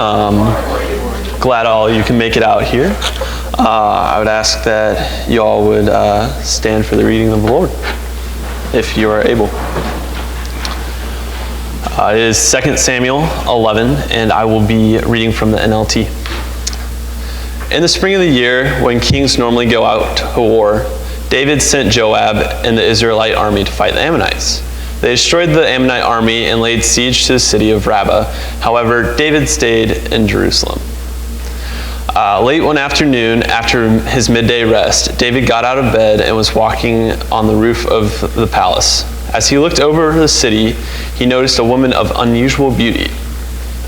Glad all you can make it out here. I would ask that you all would stand for the reading of the Lord, if you are able. It is 2 Samuel 11, and I will be reading from the NLT. In the spring of the year, when kings normally go out to war, David sent Joab and the Israelite army to fight the Ammonites. They destroyed the Ammonite army and laid siege to the city of Rabbah. However, David stayed in Jerusalem. Late one afternoon, after his midday rest, David got out of bed and was walking on the roof of the palace. As he looked over the city, he noticed a woman of unusual beauty.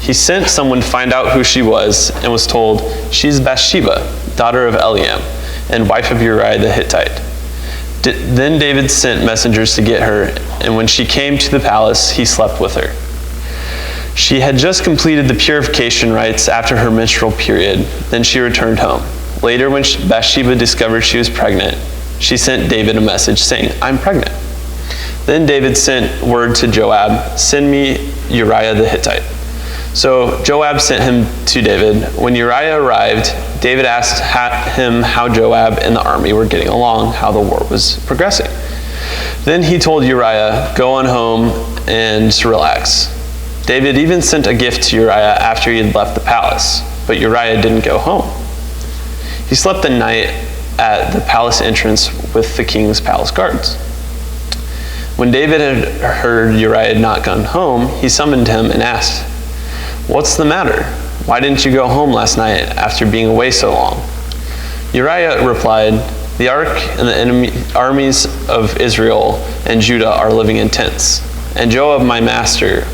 He sent someone to find out who she was and was told, "She's Bathsheba, daughter of Eliam, and wife of Uriah the Hittite." Then David sent messengers to get her, and when she came to the palace, he slept with her. She had just completed the purification rites after her menstrual period. Then she returned home. Later, when Bathsheba discovered she was pregnant, she sent David a message saying, "I'm pregnant." Then David sent word to Joab, "Send me Uriah the Hittite." So Joab sent him to David. When Uriah arrived, David asked him how Joab and the army were getting along, how the war was progressing. Then he told Uriah, "Go on home and relax." David even sent a gift to Uriah after he had left the palace, but Uriah didn't go home. He slept the night at the palace entrance with the king's palace guards. When David had heard Uriah had not gone home, he summoned him and asked, "What's the matter? Why didn't you go home last night after being away so long?" Uriah replied, "The ark and the armies of Israel and Judah are living in tents, and Joab my master's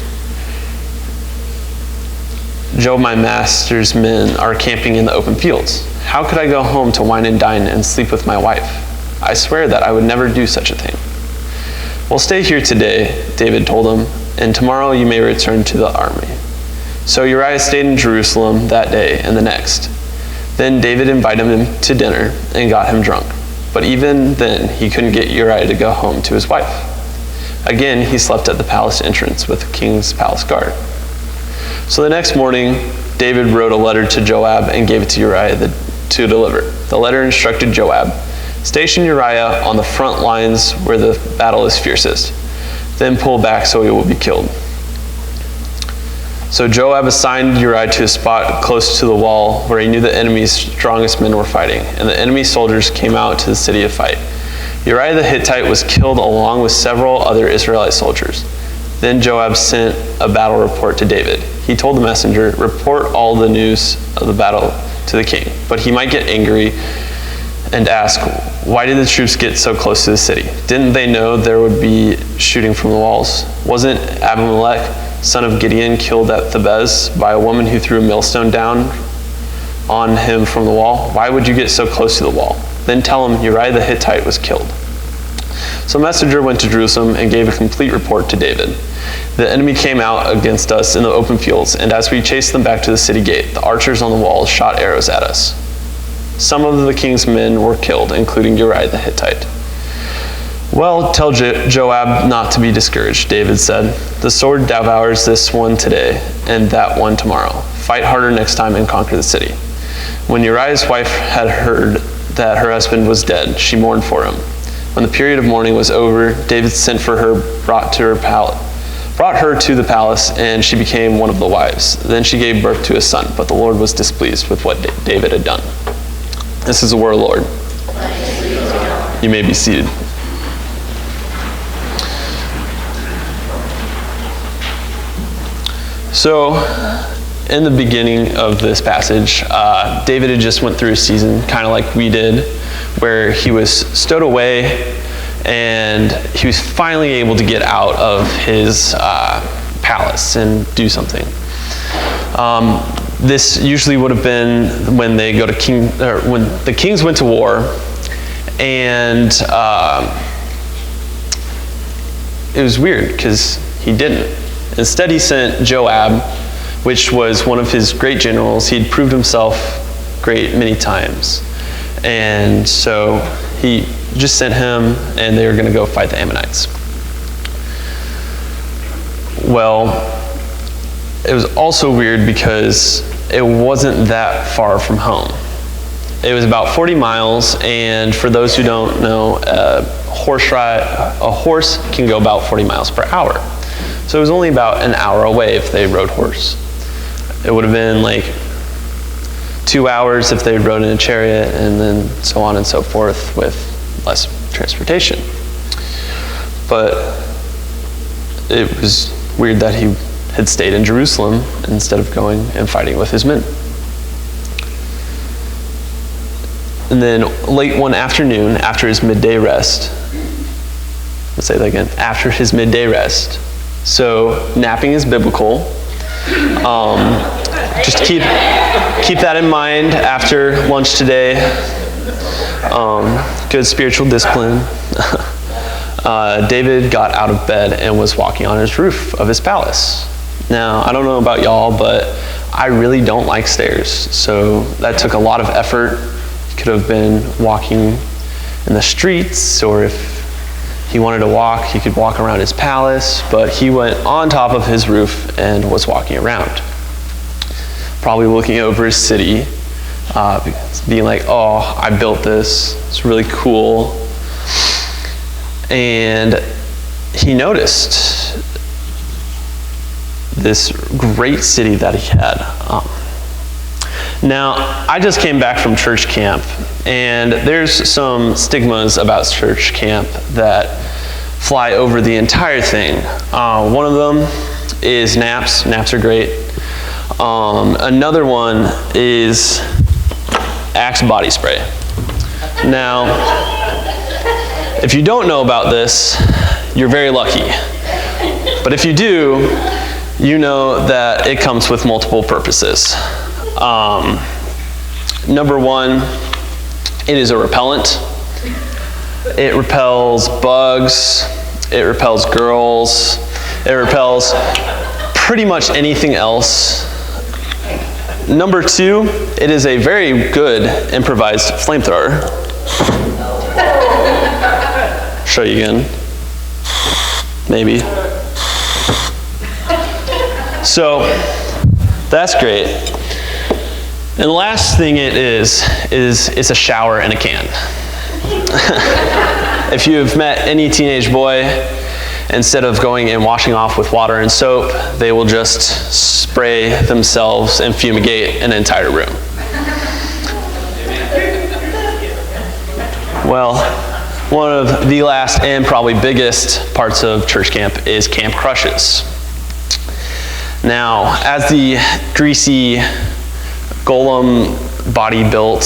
men are camping in the open fields. How could I go home to wine and dine and sleep with my wife? I swear that I would never do such a thing." "Well, stay here today," David told him, "and tomorrow you may return to the army." So Uriah stayed in Jerusalem that day and the next. Then David invited him to dinner and got him drunk. But even then, he couldn't get Uriah to go home to his wife. Again, he slept at the palace entrance with the king's palace guard. So the next morning, David wrote a letter to Joab and gave it to Uriah to deliver. The letter instructed Joab, "Station Uriah on the front lines where the battle is fiercest. Then pull back so he will be killed." So Joab assigned Uriah to a spot close to the wall where he knew the enemy's strongest men were fighting, and the enemy soldiers came out to the city to fight. Uriah the Hittite was killed along with several other Israelite soldiers. Then Joab sent a battle report to David. He told the messenger, "Report all the news of the battle to the king." But he might get angry and ask, "Why did the troops get so close to the city? Didn't they know there would be shooting from the walls? Wasn't Abimelech, son of Gideon, killed at Thebez by a woman who threw a millstone down on him from the wall? Why would you get so close to the wall? Then tell him Uriah the Hittite was killed." So a messenger went to Jerusalem and gave a complete report to David. "The enemy came out against us in the open fields, and as we chased them back to the city gate, the archers on the walls shot arrows at us. Some of the king's men were killed, including Uriah the Hittite." "Well, tell Joab not to be discouraged," David said. "The sword devours this one today and that one tomorrow. Fight harder next time and conquer the city." When Uriah's wife had heard that her husband was dead, she mourned for him. When the period of mourning was over, David sent for her, brought her to the palace, and she became one of the wives. Then she gave birth to a son, but the Lord was displeased with what David had done. This is the word of the Lord. You may be seated. So, in the beginning of this passage, David had just went through a season, kind of like we did, where he was stowed away, and he was finally able to get out of his palace and do something. This usually would have been when they go to when the kings went to war, and it was weird because he didn't. Instead, he sent Joab, which was one of his great generals. He'd proved himself great many times. And so he just sent him, and they were going to go fight the Ammonites. Well, it was also weird because it wasn't that far from home. It was about 40 miles, and for those who don't know, a horse can go about 40 miles per hour. So it was only about an hour away if they rode horse. It would have been like 2 hours if they rode in a chariot, and then so on and so forth with less transportation. But it was weird that he had stayed in Jerusalem instead of going and fighting with his men. And then late one afternoon, after his midday rest, let's say that again, after his midday rest. So napping is biblical. Just keep that in mind after lunch today. Good spiritual discipline. David got out of bed and was walking on his roof of his palace. Now, I don't know about y'all, but I really don't like stairs. So that took a lot of effort. He could have been walking in the streets, or if he wanted to walk, he could walk around his palace, but he went on top of his roof and was walking around. Probably looking over his city, being like, oh, I built this. It's really cool. And he noticed this great city that he had. Now, I just came back from church camp, and there's some stigmas about church camp that fly over the entire thing. One of them is naps. Naps are great. Another one is Axe body spray. Now, if you don't know about this, you're very lucky. But if you do, you know that it comes with multiple purposes. Number one, it is a repellent. It repels bugs, it repels girls, it repels pretty much anything else. Number two, it is a very good improvised flamethrower. Show you again. Maybe. So, that's great. And the last thing it is it's a shower in a can. If you have met any teenage boy, instead of going and washing off with water and soap, they will just spray themselves and fumigate an entire room. Well, one of the last and probably biggest parts of church camp is camp crushes. Now, as the greasy golem body-built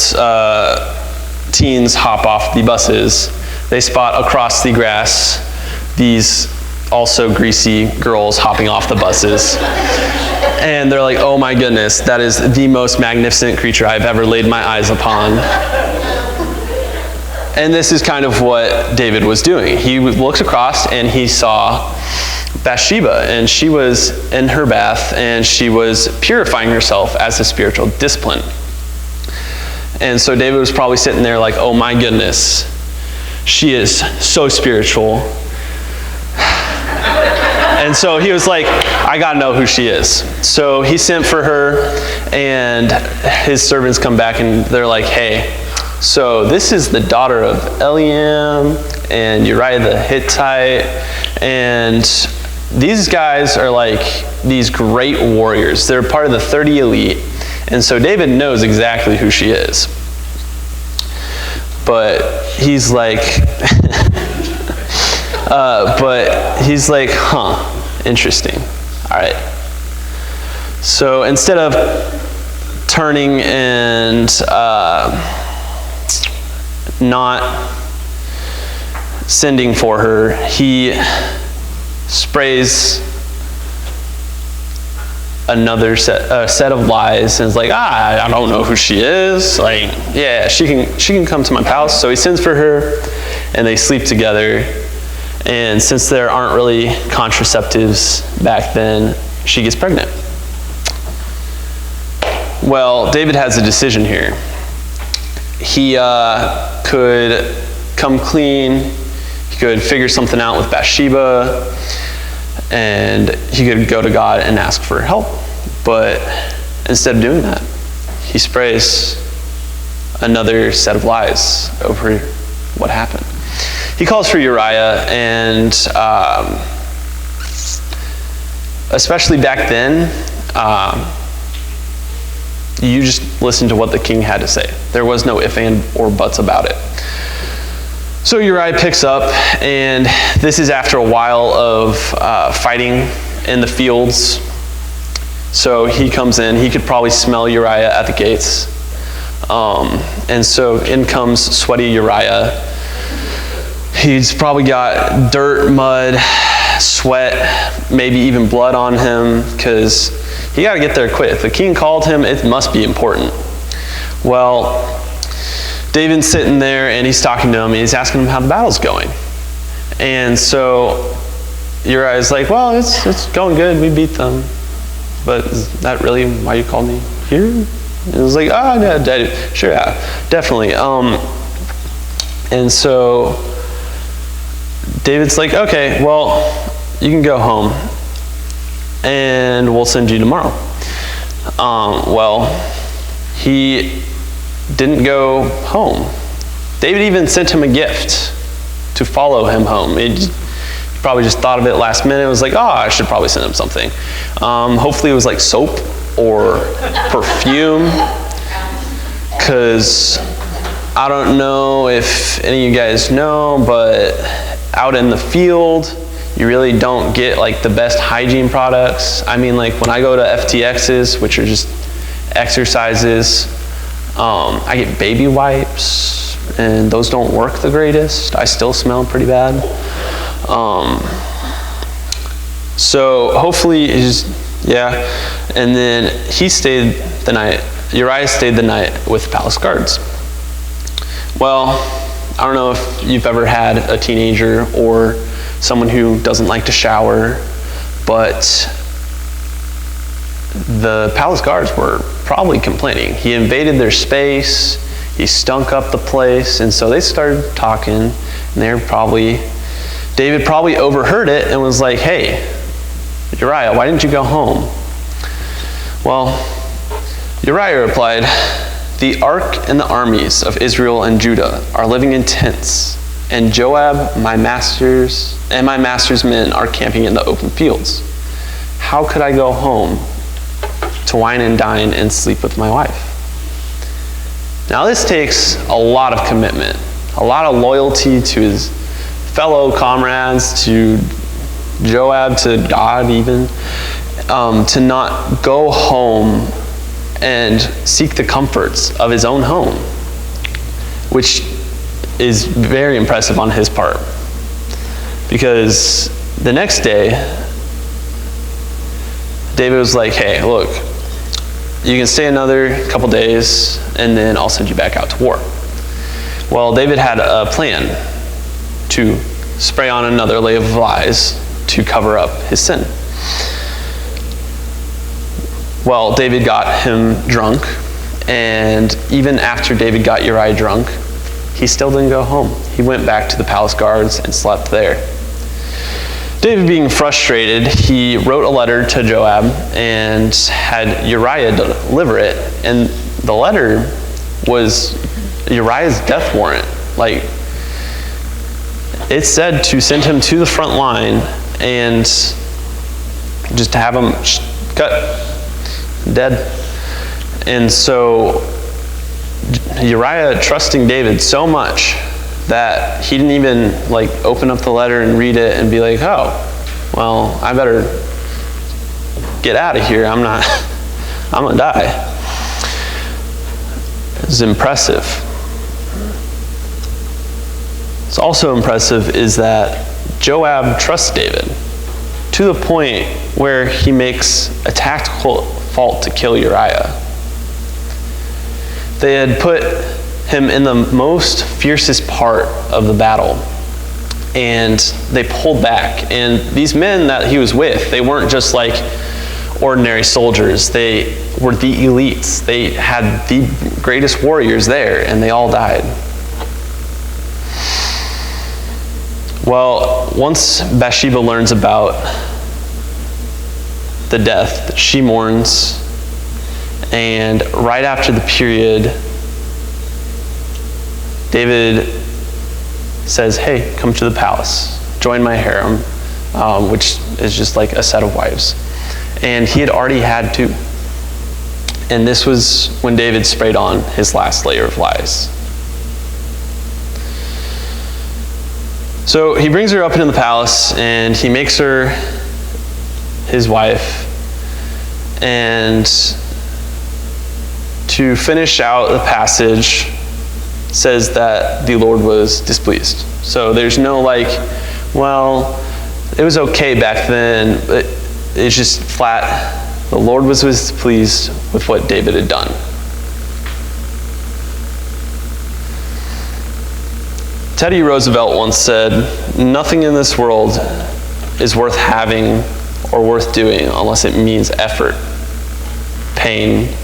teens hop off the buses, they spot across the grass these also greasy girls hopping off the buses. And they're like, oh my goodness, that is the most magnificent creature I've ever laid my eyes upon. And this is kind of what David was doing. He looks across and he saw Bathsheba, and she was in her bath, and she was purifying herself as a spiritual discipline. And so David was probably sitting there like, oh my goodness, she is so spiritual. And so he was like, I gotta know who she is. So he sent for her, and his servants come back and they're like, hey, so this is the daughter of Eliam and Uriah the Hittite, and these guys are like these great warriors. They're part of the 30 elite. And so David knows exactly who she is. But he's like, interesting. All right. So instead of turning and not sending for her, he sprays another set of lies and is like, I don't know who she is. Like, yeah, she can come to my palace. So he sends for her, and they sleep together. And since there aren't really contraceptives back then, she gets pregnant. Well, David has a decision here. He could come clean. He could figure something out with Bathsheba, and he could go to God and ask for help, But instead of doing that, he sprays another set of lies over what happened. He calls for Uriah, and especially back then, you just listened to what the king had to say. There was no if, and, or buts about it. So Uriah picks up, and this is after a while of fighting in the fields. So he comes in. He could probably smell Uriah at the gates. And so in comes sweaty Uriah. He's probably got dirt, mud, sweat, maybe even blood on him, because he got to get there quick. If the king called him, it must be important. Well, David's sitting there, and he's talking to him, and he's asking him how the battle's going. And so Uriah's like, well, it's going good. We beat them. But is that really why you called me here? And it was like, oh, yeah, sure, yeah, definitely. And so David's like, okay, well, you can go home, and we'll send you tomorrow. Well, he didn't go home. David even sent him a gift to follow him home. He probably just thought of it last minute. It was like, oh, I should probably send him something. Hopefully it was like soap or perfume, because I don't know if any of you guys know, but out in the field, you really don't get like the best hygiene products. I mean, like when I go to FTXs, which are just exercises, I get baby wipes, and those don't work the greatest. I still smell pretty bad. So hopefully, yeah. And then he stayed the night. Uriah stayed the night with the palace guards. Well, I don't know if you've ever had a teenager or someone who doesn't like to shower, but the palace guards were probably complaining. He invaded their space, he stunk up the place, and so they started talking, and David probably overheard it and was like, hey, Uriah, why didn't you go home? Well, Uriah replied, the ark and the armies of Israel and Judah are living in tents, and Joab, my master's men are camping in the open fields. How could I go home to wine and dine and sleep with my wife? Now this takes a lot of commitment, a lot of loyalty to his fellow comrades, to Joab, to God even, to not go home and seek the comforts of his own home, which is very impressive on his part. Because the next day, David was like, hey, look, you can stay another couple days, and then I'll send you back out to war. Well, David had a plan to spray on another layer of lies to cover up his sin. Well, David got him drunk, and even after David got Uriah drunk, he still didn't go home. He went back to the palace guards and slept there. David, being frustrated, he wrote a letter to Joab and had Uriah deliver it, and the letter was Uriah's death warrant. Like, it said to send him to the front line and just to have him cut, dead. And so Uriah, trusting David so much that he didn't even like open up the letter and read it and be like, oh, well, I better get out of here. I'm gonna die. It's impressive. What's also impressive is that Joab trusts David to the point where he makes a tactical fault to kill Uriah. They had put him in the most fiercest part of the battle, and they pulled back. And these men that he was with, they weren't just like ordinary soldiers. They were the elites. They had the greatest warriors there, and they all died. Well, once Bathsheba learns about the death, she mourns, and right after the period, David says, hey, come to the palace, join my harem, which is just like a set of wives. And he had already had two. And this was when David sprayed on his last layer of lies. So he brings her up into the palace, and he makes her his wife. And to finish out the passage, says that the Lord was displeased. So there's no like, well, it was okay back then, but it's just flat. The Lord was displeased with what David had done. Teddy Roosevelt once said, nothing in this world is worth having or worth doing unless it means effort, pain,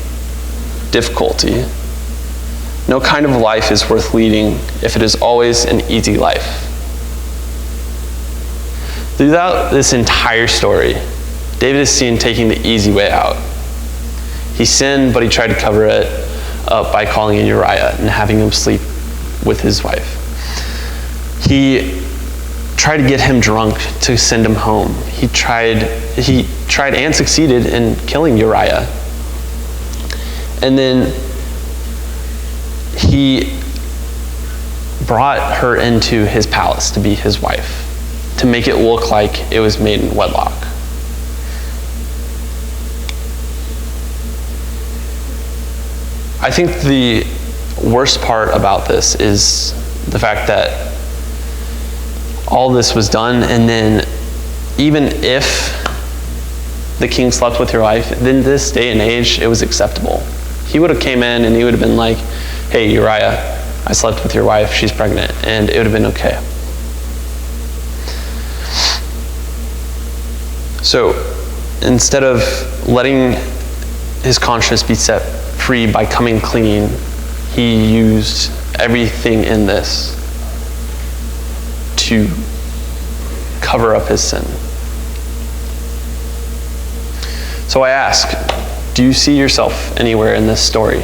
difficulty. No kind of life is worth leading if it is always an easy life. Throughout this entire story, David is seen taking the easy way out. He sinned, but he tried to cover it up by calling in Uriah and having him sleep with his wife. He tried to get him drunk to send him home. He tried and succeeded in killing Uriah. And then he brought her into his palace to be his wife, to make it look like it was made in wedlock. I think the worst part about this is the fact that all this was done, and then even if the king slept with your wife, in this day and age, it was acceptable. He would have came in and he would have been like, hey, Uriah, I slept with your wife, she's pregnant, and it would have been okay. So instead of letting his conscience be set free by coming clean, he used everything in this to cover up his sin. So I ask, do you see yourself anywhere in this story?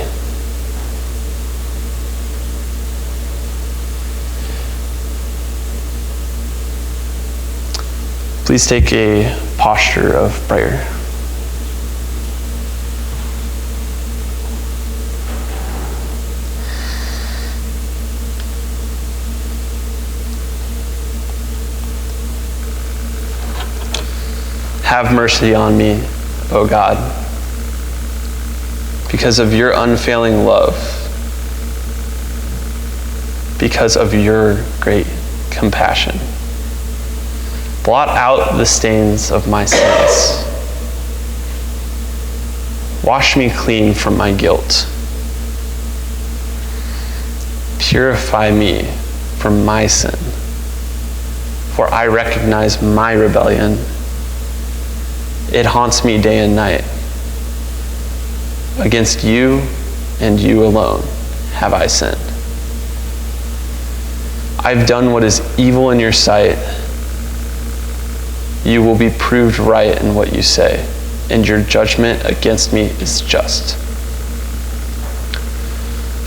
Please take a posture of prayer. Have mercy on me, O God, because of your unfailing love, because of your great compassion. Blot out the stains of my sins. Wash me clean from my guilt. Purify me from my sin, for I recognize my rebellion. It haunts me day and night. Against you and you alone have I sinned. I've done what is evil in your sight. You will be proved right in what you say, and your judgment against me is just.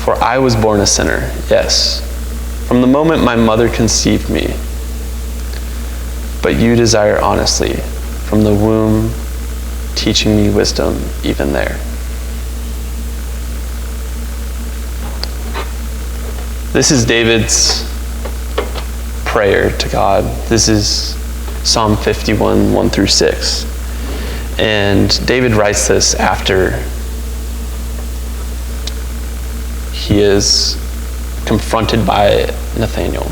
For I was born a sinner, yes, from the moment my mother conceived me. But you desire honestly from the womb, teaching me wisdom even there. This is David's prayer to God. This is Psalm 51, 1 through 6. And David writes this after he is confronted by Nathanael.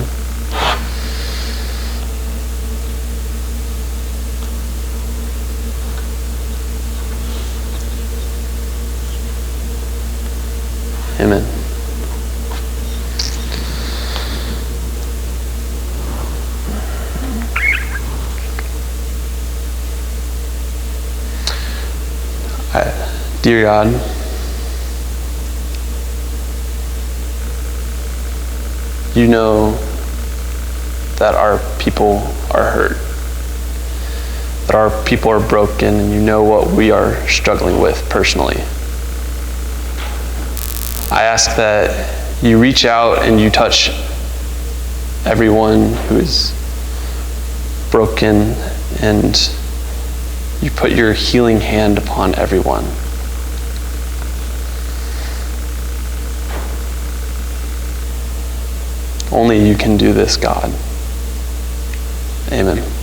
Amen. Dear God, you know that our people are hurt. that our people are broken, and you know what we are struggling with personally. I ask that you reach out and you touch everyone who is broken, and you put your healing hand upon everyone. Only you can do this, God. Amen.